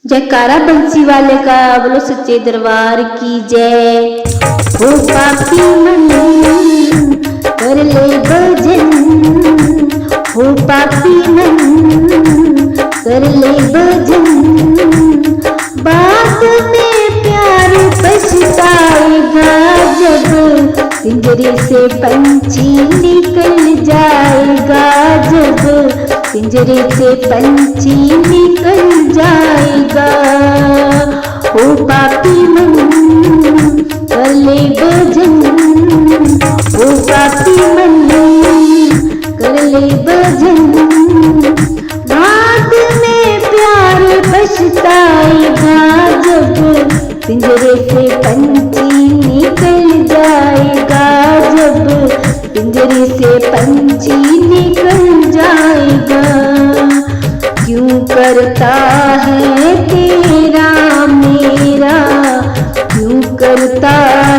जयकारा बंसी वाले का, बोलो सच्चे दरबार की जय। हो पापी मन कर ले भजन, हो पापी मन कर ले भजन, बाद में प्यार पछताएगा जब पिंजरे से पंछी निकल जाएगा, जब पिंजरे से पंछी निकल जाएगा। हो पापी मन कर ले भजन, हो पापी मन कर ले भजन, बाद में प्यार पछताएगा जब पिंजरे से पंछी निकल जाएगा, जब पिंजरे से पंछी निकल जाएगा। क्यों करता है तेरा मेरा, क्यों करता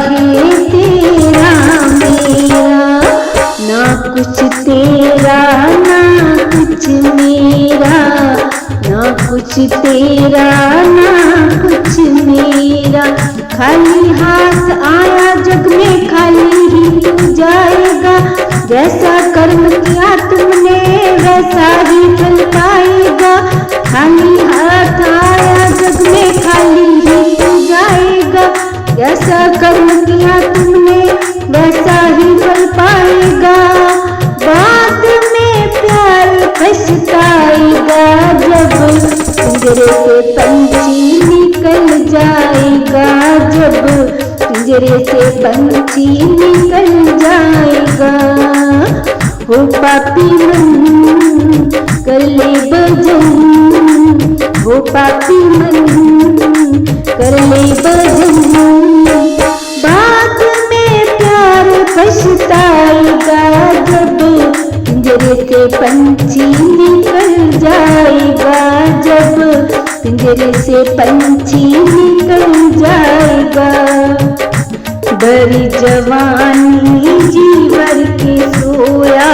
है तेरा मेरा, ना कुछ तेरा ना कुछ मेरा, ना कुछ तेरा ना कुछ मेरा। खाली हाथ आया जग में खाली ही तू जाएगा, जैसा कर्म किया तुमने वैसा ही फल पाएगा। खाली हाथ आया जग में खाली ही तू जाएगा, जैसा कर्म किया तुमने वैसा ही फल पाएगा। बाद में प्यार पछताएगा जब पिंजरे से पंछी निकल जाएगा, जब पिंजरे से पंछी निकल जाएगा। हो पापी मन कर ले भजन, हो पापी मन कर ले भजन, बाद में प्यार पछताएगा जब पिंजरे से पंछी निकल जाएगा, जब पिंजरे से पंछी निकल जाएगा। बड़ी जवानी जीवर के सोया,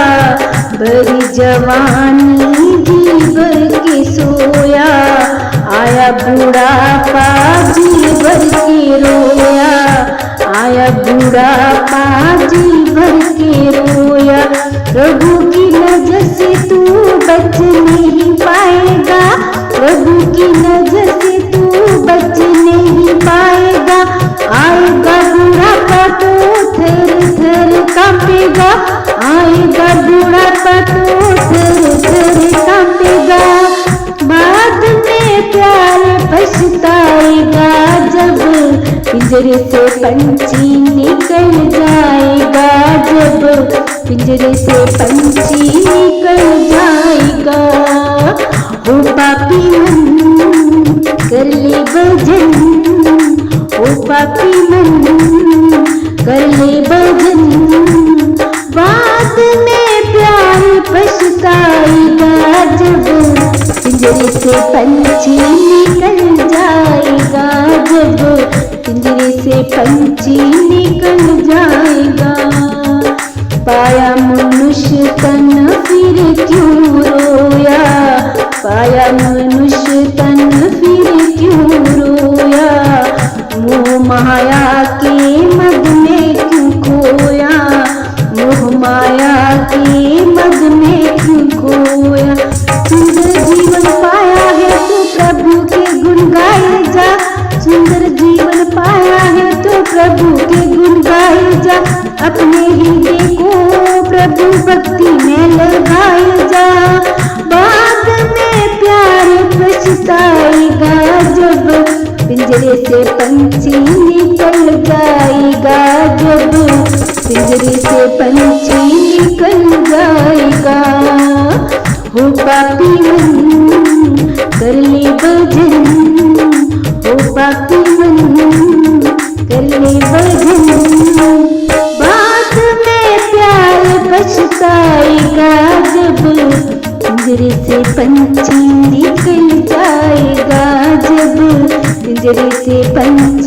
बड़ी जवानी जीवर के सोया, आया बुढ़ापा जीवर के रोया, आया बुढ़ापा जीवर के रोया। प्रभु की नजर से तू बच नहीं पाएगा, प्रभु की नजर से तू बच नहीं पाएगा। आएगा बुढ़ापा तो थर थर कांपेगा, आएगा बुढ़ापा तो थर थर कांपेगा। बाद में प्यार पछताएगा जब पिंजरे से पंछी निकल जाएगा, जब पिंजरे से पंछी निकल जाएगा। हो पापी मन कर ले भजन, हो पापी मन कर ले भजन, बाद में प्यार पछताएगा जब पिंजरे से पंछी निकल जाएगा, जब पिंजरे से पंछी निकल जाएगा। पाया मनुष्य तन फिर क्यों रोया, पाया मनुष्य तन फिर क्यों रोया, मोह माया के मद में क्यों खोया, मोह माया के मद में क्यों खोया। सुंदर जीवन पाया है तो प्रभु के गुण गाए जा, सुंदर जीवन पाया है तो प्रभु के गुण गाए जा। अपने हृदय को प्रभु भक्ति में लगाए जा, बाद में प्यार पछताएगा जब पिंजरे से पंछी निकल जाएगा, जब पिंजरे से पंछी निकल जाएगा। हो पापी मन कर ले भजन, हो पापी मन कर ले भजन, बाद में प्यार पछताएगा जब पिंजरे से पंछी निकल जाएगा, जब पिंजरे से पंछी